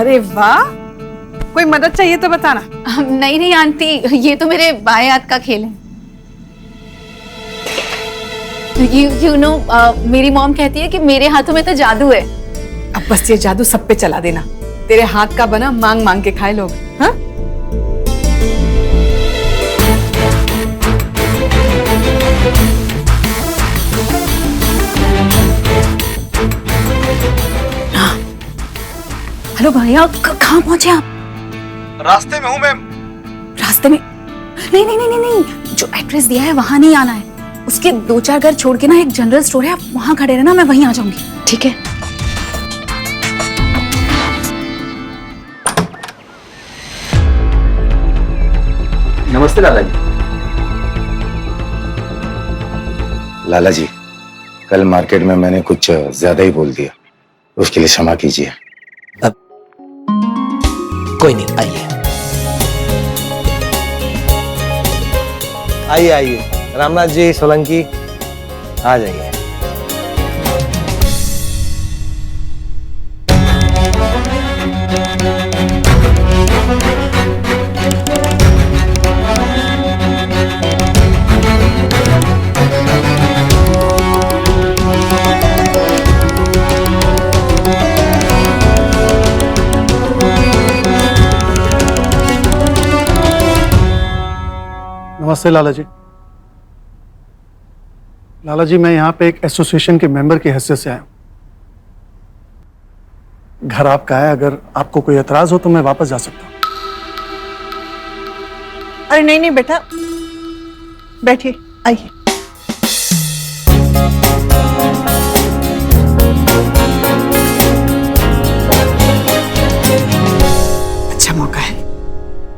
अरे वाह, कोई मदद चाहिए तो बताना। नहीं नहीं आंटी, ये तो मेरे बाएं हाथ का खेल है। You know, मेरी मॉम कहती है कि मेरे हाथों में तो जादू है। अब बस ये जादू सब पे चला देना। तेरे हाथ का बना मांग मांग के खाए लोग। हाँ? हेलो भैया, कहाँ पहुंचे आप? रास्ते में हूँ मैम। रास्ते में? नहीं नहीं नहीं नहीं, जो एड्रेस दिया है वहां नहीं आना है। उसके 2-4 घर छोड़ के ना एक जनरल स्टोर है, आप वहां खड़े रहना, मैं वहीं आ जाऊंगी। ठीक है? नमस्ते लाला जी। लाला जी, कल मार्केट में मैंने कुछ ज्यादा ही बोल दिया, उसके लिए क्षमा कीजिए। अब कोई नहीं, आइए आइए आइए। रामनाथ जी, सोलंकी, आ जाइए। नमस्ते लाला जी। लाला जी, मैं यहाँ पे एक एसोसिएशन के मेंबर की हैसियत से आया हूँ। घर आपका है, अगर आपको कोई एतराज हो तो मैं वापस जा सकता हूँ। अरे नहीं नहीं बेटा, बैठिए, आइए। अच्छा मौका है,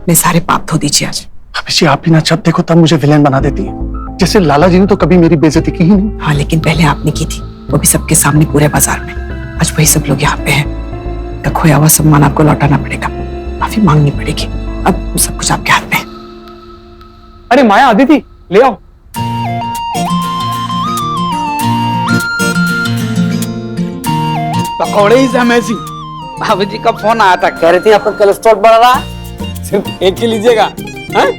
मैं सारे पाप धो दीजिए आज। अभी जी, आप भी ना जब देखो तब मुझे विलेन बना देती है। जैसे लाला जी ने तो कभी मेरी बेइज्जती की ही नहीं। हाँ, लेकिन पहले आपने की थी, वो भी सबके सामने, पूरे बाजार में। आज वही सब लोग यहाँ पे हैं। तो खोया हुआ सम्मान आपको लौटाना पड़ेगा, माफी मांगनी पड़ेगी। अब सब कुछ आपके हाथ में है। अरे माया, अदिति, ले आओ। पकौड़े इज अमेजिंग। भाभी जी का फोन आया था, कह रही थी आपका कोलेस्ट्रॉल बढ़ रहा है, सिर्फ एक ही लीजिएगा। हाँ?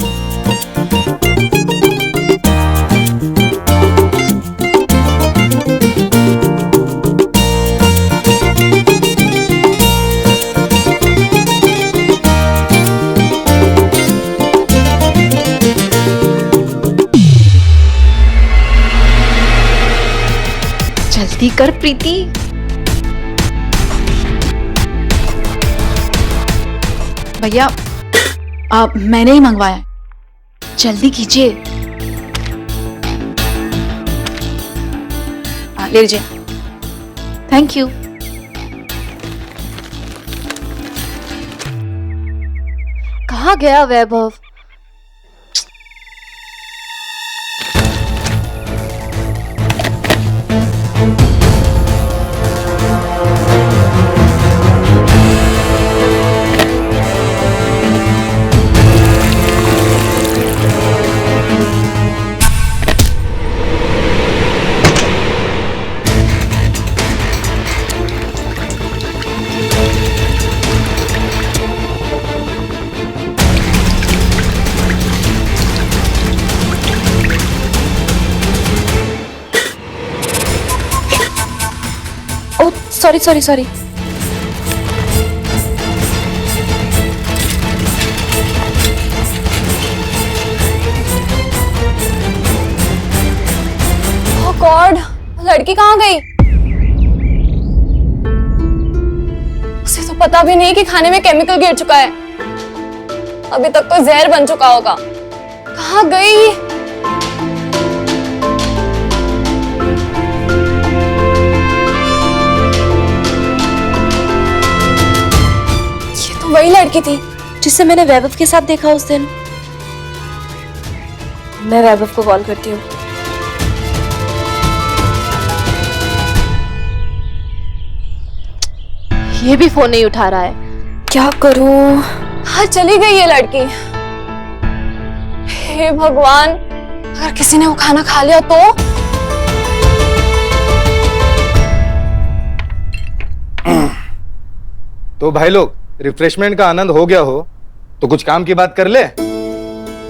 जल्दी कर प्रीति। भैया, मैंने ही मंगवाया है, जल्दी कीजिए। ले लीजिए। Thank you. कहाँ गया वैभव? सॉरी। ओह गॉड, लड़की कहाँ गई? उसे तो पता भी नहीं कि खाने में केमिकल गिर चुका है। अभी तक तो जहर बन चुका होगा। कहाँ गई? वही लड़की थी जिसे मैंने वैभव के साथ देखा उस दिन। मैं वैभव को कॉल करती हूँ। ये भी फोन नहीं उठा रहा है, क्या करूं? हाँ, चली गई ये लड़की। हे भगवान, अगर किसी ने वो खाना खा लिया तो? तो भाई लोग, रिफ्रेशमेंट का आनंद हो गया हो तो कुछ काम की बात कर ले।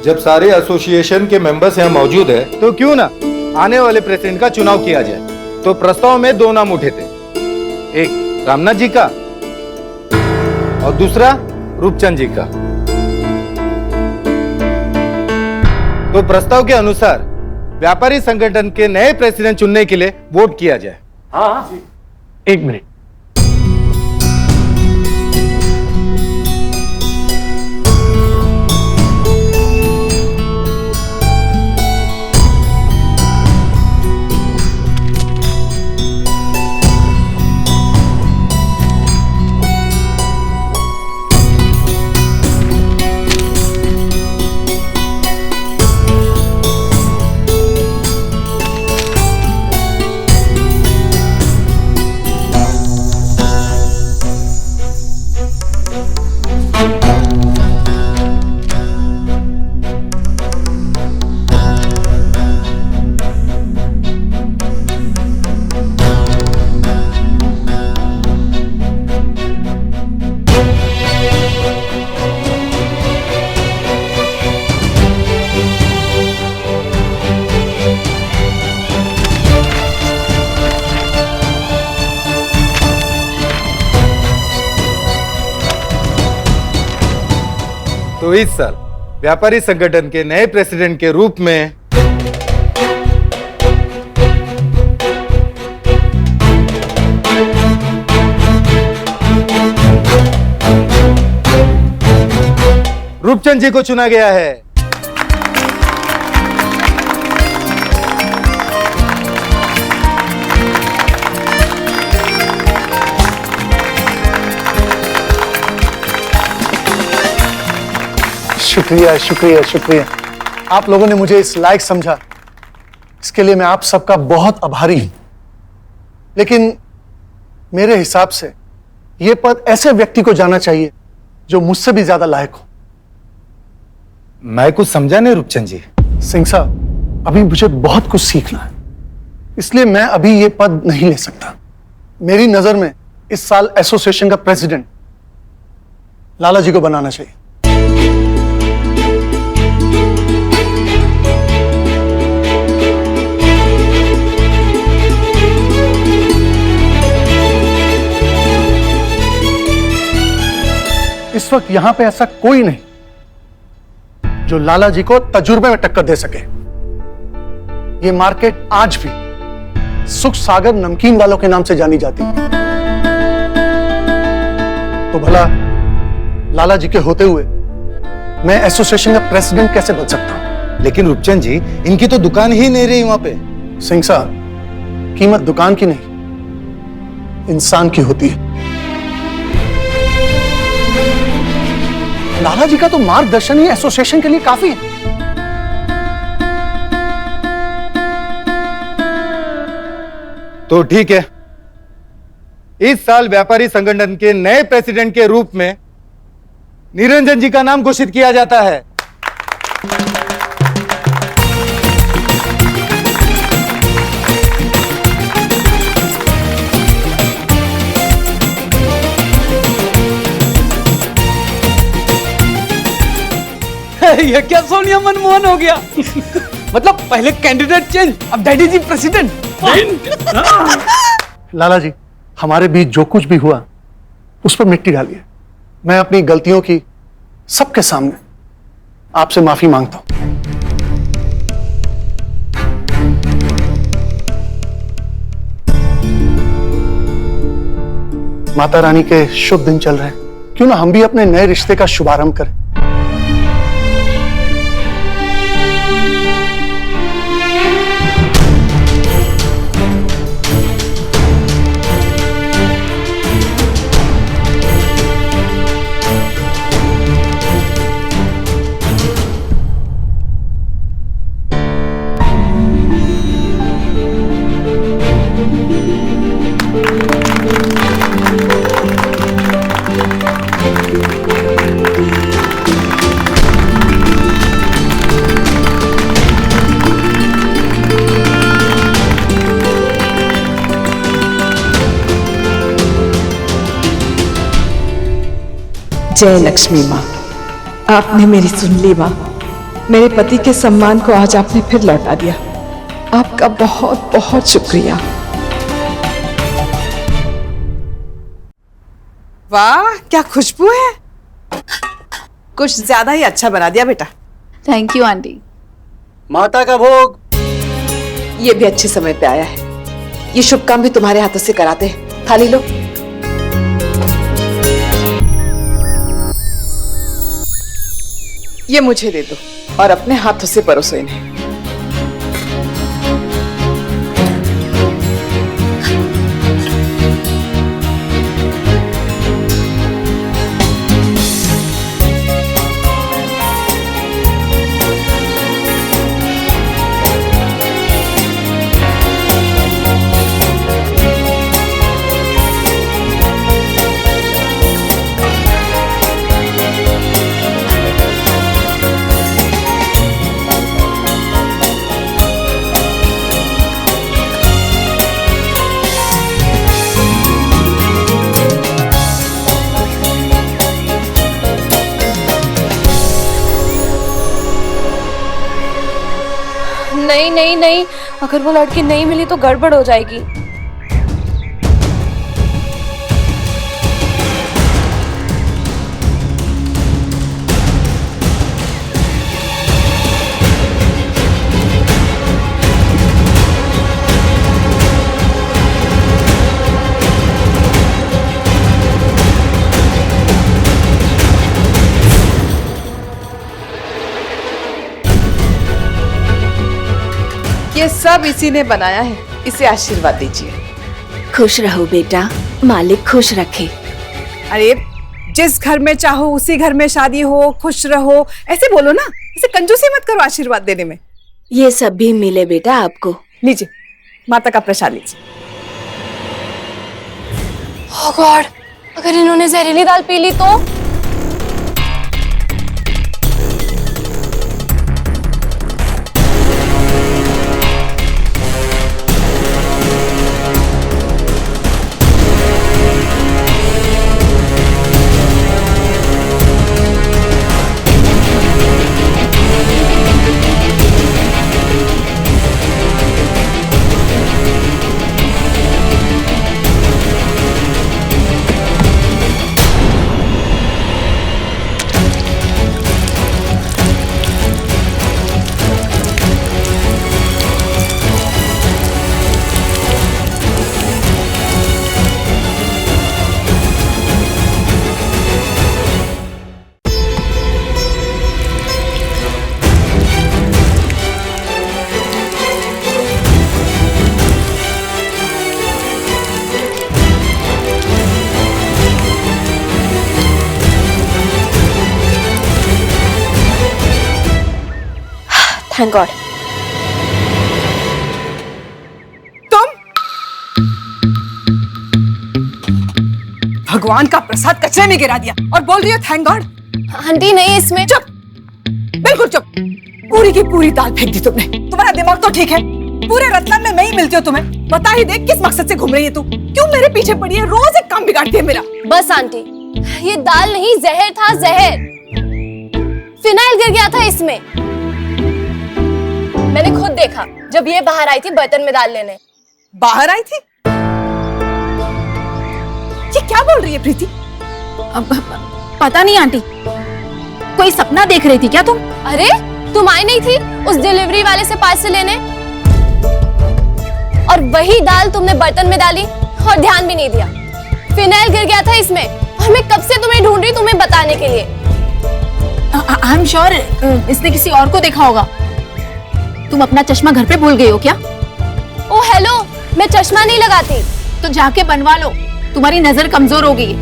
जब सारे एसोसिएशन के मेंबर्स यहाँ मौजूद है तो क्यों ना आने वाले प्रेसिडेंट का चुनाव किया जाए। तो प्रस्ताव में 2 नाम उठे थे, एक रामनाथ जी का और दूसरा रूपचंद जी का। तो प्रस्ताव के अनुसार व्यापारी संगठन के नए प्रेसिडेंट चुनने के लिए वोट किया जाए। हाँ, 1 मिनट। तो इस साल व्यापारी संगठन के नए प्रेसिडेंट के रूप में रूपचंद जी को चुना गया है। शुक्रिया शुक्रिया शुक्रिया, आप लोगों ने मुझे इस लायक समझा, इसके लिए मैं आप सबका बहुत आभारी हूं। लेकिन मेरे हिसाब से यह पद ऐसे व्यक्ति को जाना चाहिए जो मुझसे भी ज्यादा लायक हो। मैं कुछ समझा नहीं रूपचंद जी। सिंह साहब, अभी मुझे बहुत कुछ सीखना है, इसलिए मैं अभी यह पद नहीं ले सकता। मेरी नजर में इस साल एसोसिएशन का प्रेसिडेंट लाला जी को बनाना चाहिए। इस वक्त यहां पे ऐसा कोई नहीं जो लाला जी को तजुर्बे में टक्कर दे सके। ये मार्केट आज भी सुख सागर नमकीन वालों के नाम से जानी जाती है। तो भला लाला जी के होते हुए मैं एसोसिएशन का प्रेसिडेंट कैसे बन सकता हूं? लेकिन रूपचंद जी, इनकी तो दुकान ही नहीं रही वहां पे। सिंह साहब, कीमत दुकान की नहीं, इंसान की होती है। लाला जी का तो मार्गदर्शन ही एसोसिएशन के लिए काफी है। तो ठीक है, इस साल व्यापारी संगठन के नए प्रेसिडेंट के रूप में निरंजन जी का नाम घोषित किया जाता है। ये क्या सोनिया मनमोहन हो गया? मतलब पहले कैंडिडेट चेंज, अब डैडी जी प्रेसिडेंट। लाला जी, हमारे बीच जो कुछ भी हुआ उस पर मिट्टी डालिए। मैं अपनी गलतियों की सबके सामने आपसे माफी मांगता हूं। माता रानी के शुभ दिन चल रहे हैं, क्यों ना हम भी अपने नए रिश्ते का शुभारंभ करें। जय लक्ष्मी माँ, आपने मेरी सुन ली माँ। मेरे पति के सम्मान को आज आपने फिर लौटा दिया। आपका बहुत बहुत शुक्रिया। वाह क्या खुशबू है, कुछ ज्यादा ही अच्छा बना दिया बेटा। Thank you aunty. माता का भोग। ये भी अच्छे समय पे आया है, ये शुभ काम भी तुम्हारे हाथों से कराते हैं। थाली लो। ये मुझे दे दो और अपने हाथों से परोसो इन्हें। नहीं नहीं नहीं, अगर वो लड़की नहीं मिली तो गड़बड़ हो जाएगी। ये सब इसी ने बनाया है, इसे आशीर्वाद दीजिए। खुश रहो बेटा, मालिक खुश रखे। अरे जिस घर में चाहो उसी घर में शादी हो, खुश रहो, ऐसे बोलो ना, इसे कंजूसी मत करो आशीर्वाद देने में। ये सब भी मिले बेटा आपको। लीजिए माता का प्रसाद लीजिए। ओह गॉड, अगर इन्होंने जहरीली दाल पी ली तो? Thank God. तुम भगवान का प्रसाद कचरे में गिरा दिया और बोल रही हो थैंक गॉड। आंटी नहीं, इसमें चुप, बिल्कुल चुप। पूरी की पूरी दाल फेंक दी तुमने। तुम्हारा दिमाग तो ठीक है, पूरे रतलाम में मैं ही मिलती हूँ तुम्हें। बता ही दे किस मकसद से घूम रही है तू, क्यों मेरे पीछे पड़ी है, रोज एक काम बिगाड़ती है मेरा। बस आंटी, ये दाल नहीं जहर था, जहर। फिनाइल गिर गया था इसमें। मैंने खुद देखा जब ये बाहर आई थी बर्तन में दाल लेने। बाहर आई थी? ये क्या बोल रही है प्रीति? पता नहीं आंटी, कोई सपना देख रही थी क्या तुम? अरे तुम आई नहीं थी उस डिलीवरी वाले से पार्सल लेने, और वही दाल तुमने बर्तन में डाली और ध्यान भी नहीं दिया। फिनाइल गिर गया था इसमें और मैं कब से तुम्हें ढूंढ रही तुम्हें बताने के लिए। आई एम श्योर इसने किसी और को देखा होगा। तुम अपना चश्मा घर पे भूल गई हो क्या? ओ हेलो, मैं चश्मा नहीं लगाती। तो जाके बनवा लो, तुम्हारी नजर कमजोर हो गई।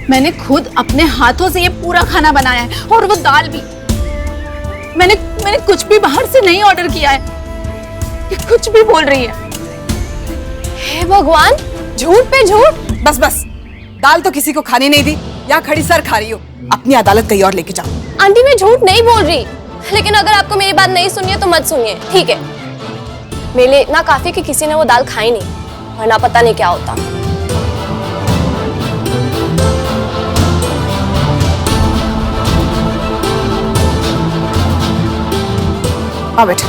मैंने खुद अपने हाथों से ये पूरा खाना बनाया है, और वो दाल भी। मैंने कुछ भी बाहर से नहीं ऑर्डर किया है। ये कुछ भी बोल रही है। हे भगवान, झूठ पे झूठ। बस बस, दाल तो किसी को खानी नहीं दी, यहाँ खड़ी सर खा रही हो। अपनी अदालत कहीं और लेके जाओ। आंटी मैं झूठ नहीं बोल रही, लेकिन अगर आपको मेरी बात नहीं सुनिए तो मत सुनिए, ठीक है? मेरे लिए इतना काफी कि किसी ने वो दाल खाई नहीं, वरना पता नहीं क्या होता। हाँ बेटा।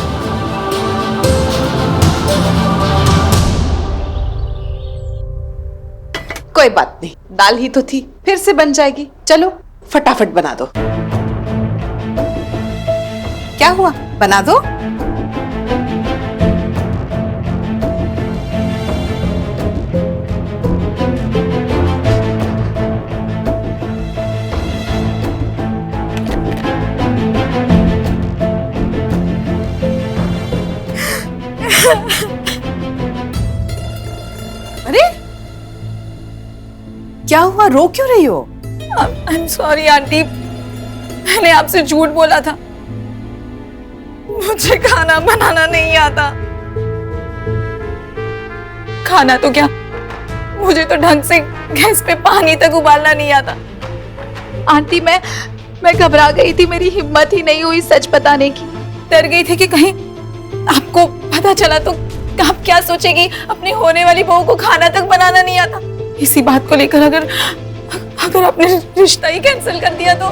कोई बात नहीं, दाल ही तो थी, फिर से बन जाएगी। चलो फटाफट बना दो। क्या हुआ, बना दो। अरे क्या हुआ, रो क्यों रही हो? आई एम सॉरी आंटी, मैंने आपसे झूठ बोला था। मुझे खाना बनाना नहीं आता। खाना तो क्या, मुझे तो ढंग से गैस पे पानी तक उबालना नहीं आता। आंटी मैं घबरा गई थी, मेरी हिम्मत ही नहीं हुई सच बताने की। डर गई थी कि कहीं आपको पता चला तो आप क्या सोचेगी, अपनी होने वाली बहू को खाना तक बनाना नहीं आता। इसी बात को लेकर अगर आपने रिश्ता ही कैंसिल कर दिया तो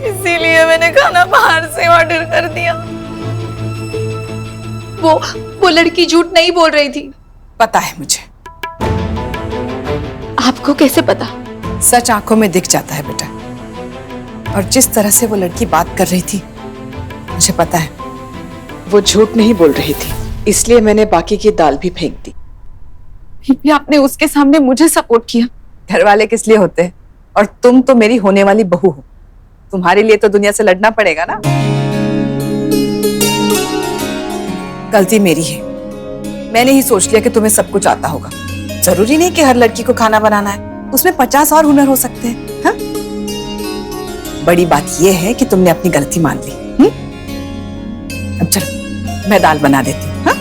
इसीलिए मैंने खाना बाहर से ऑर्डर कर दिया। वो लड़की झूठ नहीं बोल रही थी। पता है मुझे। आपको कैसे पता? सच आंखों में दिख जाता है बेटा। और जिस तरह से वो लड़की बात कर रही थी, मुझे पता है वो झूठ नहीं बोल रही थी, इसलिए मैंने बाकी की दाल भी फेंक दी। भी आपने उसके सामने मुझे सपोर्ट किया। घर वाले किस लिए होते हैं, और तुम तो मेरी होने वाली बहू हो, तुम्हारे लिए तो दुनिया से लड़ना पड़ेगा ना। गलती मेरी है, मैंने ही सोच लिया कि तुम्हें सब कुछ आता होगा। जरूरी नहीं कि हर लड़की को खाना बनाना है, उसमें 50 और हुनर हो सकते हैं। हाँ? बड़ी बात यह है कि तुमने अपनी गलती मान ली। अब चलो मैं दाल बना देती हूँ। हाँ?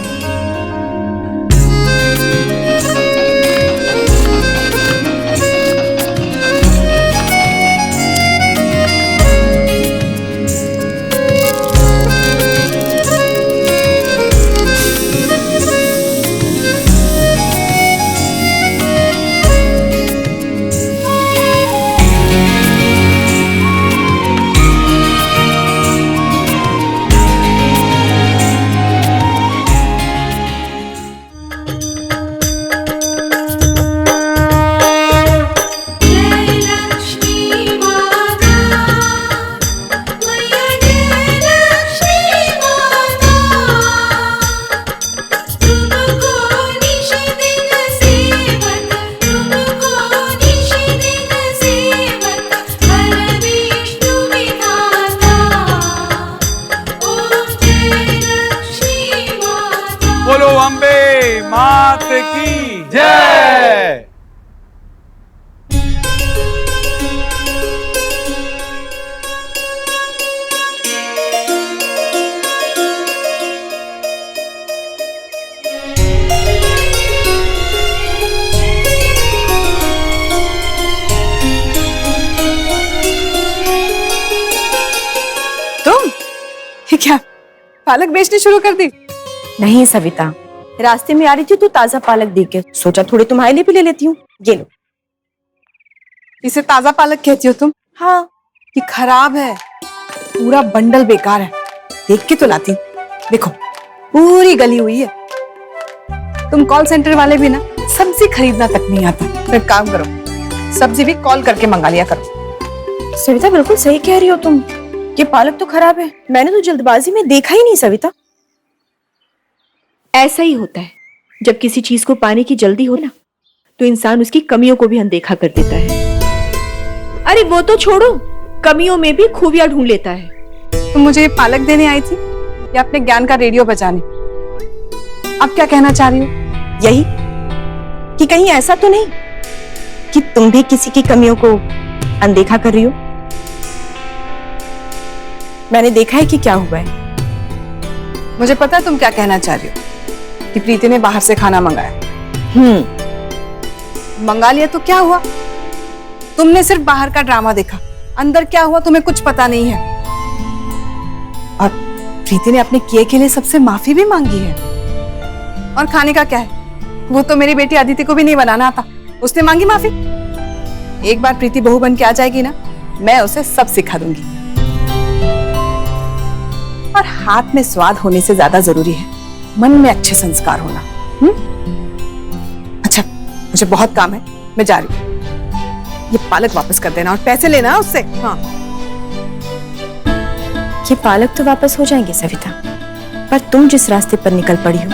बोलो अम्बे मात की जय। तुम ये क्या पालक बेचनी शुरू कर दी? नहीं सविता, रास्ते में आ रही थी तो ताजा पालक देख के सोचा थोड़ी तुम्हारे लिए भी ले लेती हूँ। ये लो। इसे ताजा पालक कहती हो तुम? हाँ। ये खराब है, पूरा बंडल बेकार है। देख के तो लाती, देखो पूरी गली हुई है। तुम कॉल सेंटर वाले भी ना सब्जी खरीदना तक नहीं आता। फिर काम करो, सब्जी भी कॉल करके मंगा लिया करो। सविता बिल्कुल सही कह रही हो तुम, ये पालक तो खराब है। मैंने तो जल्दबाजी में देखा ही नहीं सविता। ऐसा ही होता है, जब किसी चीज को पाने की जल्दी हो ना तो इंसान उसकी कमियों को भी अनदेखा कर देता है। अरे वो तो छोड़ो, कमियों में भी खूबियां ढूंढ लेता है। तुम मुझे ये पालक देने आई थी या अपने ज्ञान का रेडियो बजाने? अब क्या कहना चाह रही हो? यही कि कहीं ऐसा तो नहीं कि तुम भी किसी की कमियों को अनदेखा कर रही हो। मैंने देखा है कि क्या हुआ है। मुझे पता है तुम क्या कहना चाह रही हो, कि प्रीति ने बाहर से खाना मंगाया। मंगा लिया तो क्या हुआ? तुमने सिर्फ बाहर का ड्रामा देखा, अंदर क्या हुआ तुम्हें कुछ पता नहीं है। और प्रीति ने अपने किए के लिए सबसे माफी भी मांगी है। और खाने का क्या है, वो तो मेरी बेटी अदिति को भी नहीं बनाना आता, उसने मांगी माफी। एक बार प्रीति बहू बन के आ जाएगी ना, मैं उसे सब सिखा दूंगी। और हाथ में स्वाद होने से ज्यादा जरूरी है मन में अच्छे संस्कार होना। अच्छा, मुझे बहुत काम है, मैं जा रही हूँ। ये पालक वापस कर देना और पैसे लेना उससे। हाँ, ये पालक तो वापस हो जाएंगे सविता, पर तुम जिस रास्ते पर निकल पड़ी हो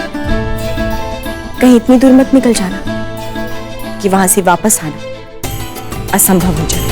कहीं इतनी दूर मत निकल जाना कि वहां से वापस आना असंभव हो जाए।